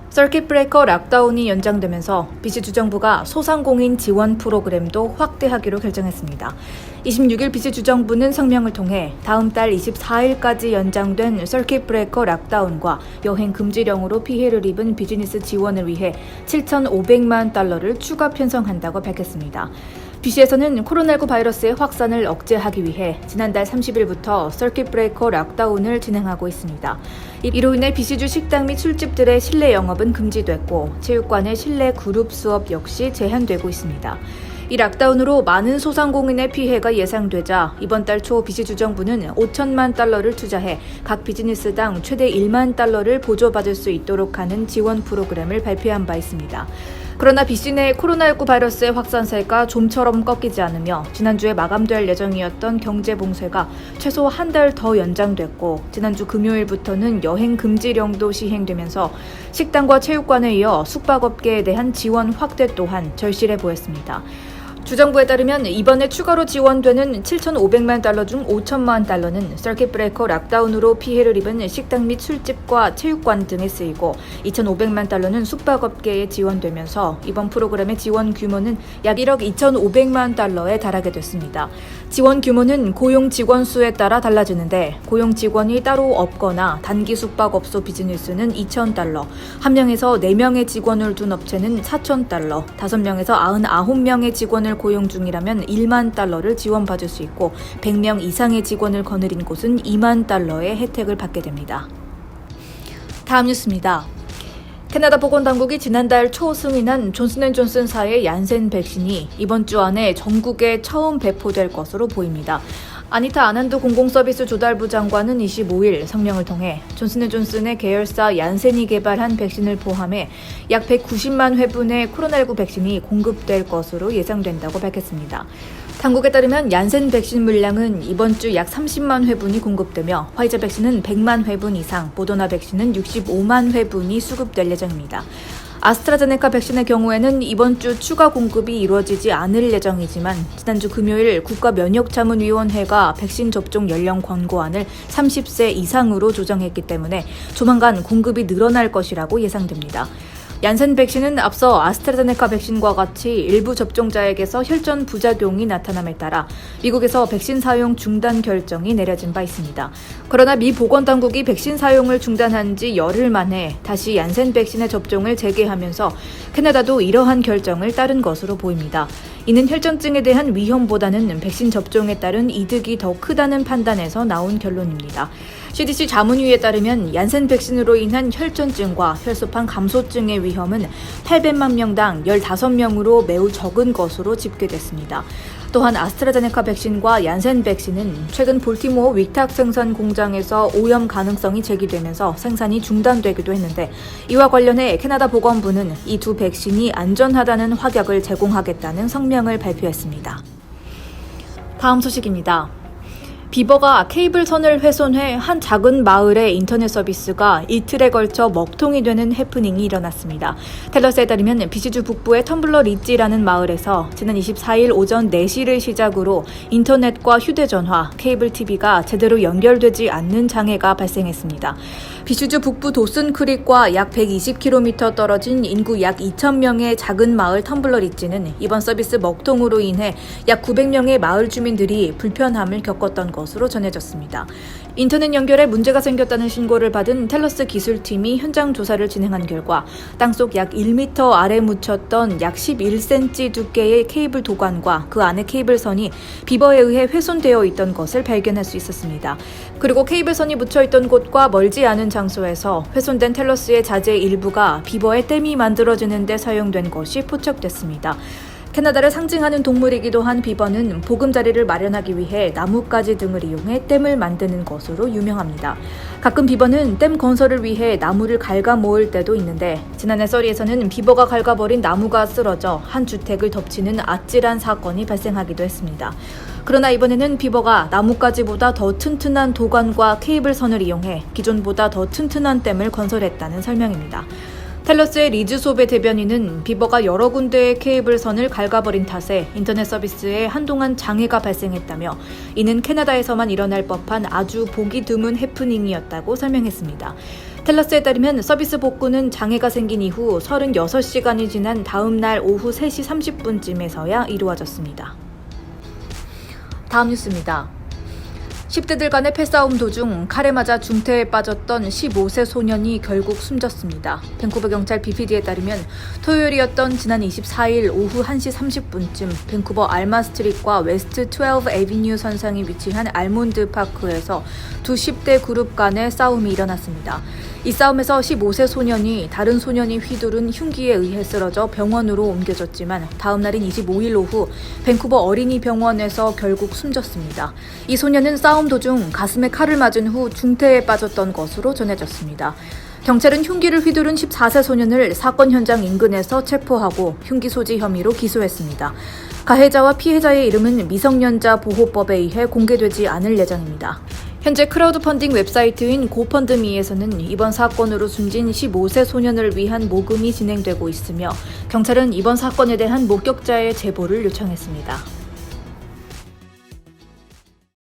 서킷 브레이커 락다운이 연장되면서 BC주정부가 소상공인 지원 프로그램도 확대하기로 결정했습니다. 26일 BC주정부는 성명을 통해 다음 달 24일까지 연장된 서킷 브레이커 락다운과 여행 금지령으로 피해를 입은 비즈니스 지원을 위해 7,500만 달러를 추가 편성한다고 밝혔습니다. BC에서는 코로나19 바이러스의 확산을 억제하기 위해 지난달 30일부터 서킷 브레이커 락다운을 진행하고 있습니다. 이로 인해 BC주 식당 및 술집들의 실내 영업은 금지됐고 체육관의 실내 그룹 수업 역시 제한되고 있습니다. 이 락다운으로 많은 소상공인의 피해가 예상되자 이번 달 초 BC주정부는 5천만 달러를 투자해 각 비즈니스당 최대 1만 달러를 보조받을 수 있도록 하는 지원 프로그램을 발표한 바 있습니다. 그러나 BC 내 코로나19 바이러스의 확산세가 좀처럼 꺾이지 않으며 지난주에 마감될 예정이었던 경제봉쇄가 최소 한 달 더 연장됐고 지난주 금요일부터는 여행 금지령도 시행되면서 식당과 체육관에 이어 숙박업계에 대한 지원 확대 또한 절실해 보였습니다. 주정부에 따르면 이번에 추가로 지원되는 7,500만 달러 중 5천만 달러는 서킷 브레이커 락다운으로 피해를 입은 식당 및 술집과 체육관 등에 쓰이고 2,500만 달러는 숙박업계에 지원되면서 이번 프로그램의 지원 규모는 약 1억 2,500만 달러에 달하게 됐습니다. 지원 규모는 고용 직원 수에 따라 달라지는데 고용 직원이 따로 없거나 단기 숙박업소 비즈니스는 2,000달러, 1명에서 4명의 직원을 둔 업체는 4,000달러, 5명에서 99명의 직원을 고용 중이라면 1만 달러를 지원받을 수 있고 100명 이상의 직원을 거느린 곳은 2만 달러의 혜택을 받게 됩니다. 다음 뉴스입니다. 캐나다 보건당국이 지난달 초 승인한 존슨앤존슨사의 얀센 백신이 이번 주 안에 전국에 처음 배포될 것으로 보입니다. 아니타 아난드 공공서비스 조달부 장관은 25일 성명을 통해 존슨앤존슨의 계열사 얀센이 개발한 백신을 포함해 약 190만 회분의 코로나19 백신이 공급될 것으로 예상된다고 밝혔습니다. 당국에 따르면 얀센 백신 물량은 이번 주 약 30만 회분이 공급되며 화이자 백신은 100만 회분 이상, 모더나 백신은 65만 회분이 수급될 예정입니다. 아스트라제네카 백신의 경우에는 이번 주 추가 공급이 이루어지지 않을 예정이지만 지난주 금요일 국가면역자문위원회가 백신 접종 연령 권고안을 30세 이상으로 조정했기 때문에 조만간 공급이 늘어날 것이라고 예상됩니다. 얀센 백신은 앞서 아스트라제네카 백신과 같이 일부 접종자에게서 혈전 부작용이 나타남에 따라 미국에서 백신 사용 중단 결정이 내려진 바 있습니다. 그러나 미 보건당국이 백신 사용을 중단한 지 열흘 만에 다시 얀센 백신의 접종을 재개하면서 캐나다도 이러한 결정을 따른 것으로 보입니다. 이는 혈전증에 대한 위험보다는 백신 접종에 따른 이득이 더 크다는 판단에서 나온 결론입니다. CDC 자문위에 따르면 얀센 백신으로 인한 혈전증과 혈소판 감소증의 위험은 800만 명당 15명으로 매우 적은 것으로 집계됐습니다. 또한 아스트라제네카 백신과 얀센 백신은 최근 볼티모어 윅탁 생산 공장에서 오염 가능성이 제기되면서 생산이 중단되기도 했는데 이와 관련해 캐나다 보건부는 이 두 백신이 안전하다는 확약을 제공하겠다는 성명을 발표했습니다. 다음 소식입니다. 비버가 케이블선을 훼손해 한 작은 마을의 인터넷 서비스가 이틀에 걸쳐 먹통이 되는 해프닝이 일어났습니다. 텔러스에 따르면 BC주 북부의 텀블러 리지라는 마을에서 지난 24일 오전 4시를 시작으로 인터넷과 휴대전화, 케이블 TV가 제대로 연결되지 않는 장애가 발생했습니다. BC주 북부 도슨 크릭과 약 120km 떨어진 인구 약 2,000명의 작은 마을 텀블러 리지는 이번 서비스 먹통으로 인해 약 900명의 마을 주민들이 불편함을 겪었던 것으로 전해졌습니다. 인터넷 연결에 문제가 생겼다는 신고를 받은 텔러스 기술팀이 현장 조사를 진행한 결과 땅속 약 1m 아래 묻혔던 약 11cm 두께의 케이블 도관과 그 안에 케이블선이 비버에 의해 훼손되어 있던 것을 발견할 수 있었습니다. 그리고 케이블선이 묻혀있던 곳과 멀지 않은 장소에서 훼손된 텔러스의 자재 일부가 비버의 댐이 만들어지는 데 사용된 것이 포착됐습니다. 캐나다를 상징하는 동물이기도 한 비버는 보금자리를 마련하기 위해 나뭇가지 등을 이용해 댐을 만드는 것으로 유명합니다. 가끔 비버는 댐 건설을 위해 나무를 갉아 모을 때도 있는데 지난해 서리에서는 비버가 갉아버린 나무가 쓰러져 한 주택을 덮치는 아찔한 사건이 발생하기도 했습니다. 그러나 이번에는 비버가 나뭇가지보다 더 튼튼한 도관과 케이블선을 이용해 기존보다 더 튼튼한 댐을 건설했다는 설명입니다. 텔러스의 리즈 소베 대변인은 비버가 여러 군데의 케이블선을 갉아버린 탓에 인터넷 서비스에 한동안 장애가 발생했다며 이는 캐나다에서만 일어날 법한 아주 보기 드문 해프닝이었다고 설명했습니다. 텔러스에 따르면 서비스 복구는 장애가 생긴 이후 36시간이 지난 다음 날 오후 3시 30분쯤에서야 이루어졌습니다. 다음 뉴스입니다. 10대들 간의 패싸움 도중 칼에 맞아 중태에 빠졌던 15세 소년이 결국 숨졌습니다. 밴쿠버 경찰 BPD에 따르면 토요일이었던 지난 24일 오후 1시 30분쯤 밴쿠버 알마 스트릿과 웨스트 12 애비뉴 선상에 위치한 알몬드 파크에서 두 10대 그룹 간의 싸움이 일어났습니다. 이 싸움에서 15세 소년이 다른 소년이 휘두른 흉기에 의해 쓰러져 병원으로 옮겨졌지만 다음 날인 25일 오후 밴쿠버 어린이병원에서 결국 숨졌습니다. 이 소년은 싸움 도중 가슴에 칼을 맞은 후 중태에 빠졌던 것으로 전해졌습니다. 경찰은 흉기를 휘두른 14세 소년을 사건 현장 인근에서 체포하고 흉기 소지 혐의로 기소했습니다. 가해자와 피해자의 이름은 미성년자 보호법에 의해 공개되지 않을 예정입니다. 현재 크라우드 펀딩 웹사이트인 고펀드미에서는 이번 사건으로 숨진 15세 소년을 위한 모금이 진행되고 있으며 경찰은 이번 사건에 대한 목격자의 제보를 요청했습니다.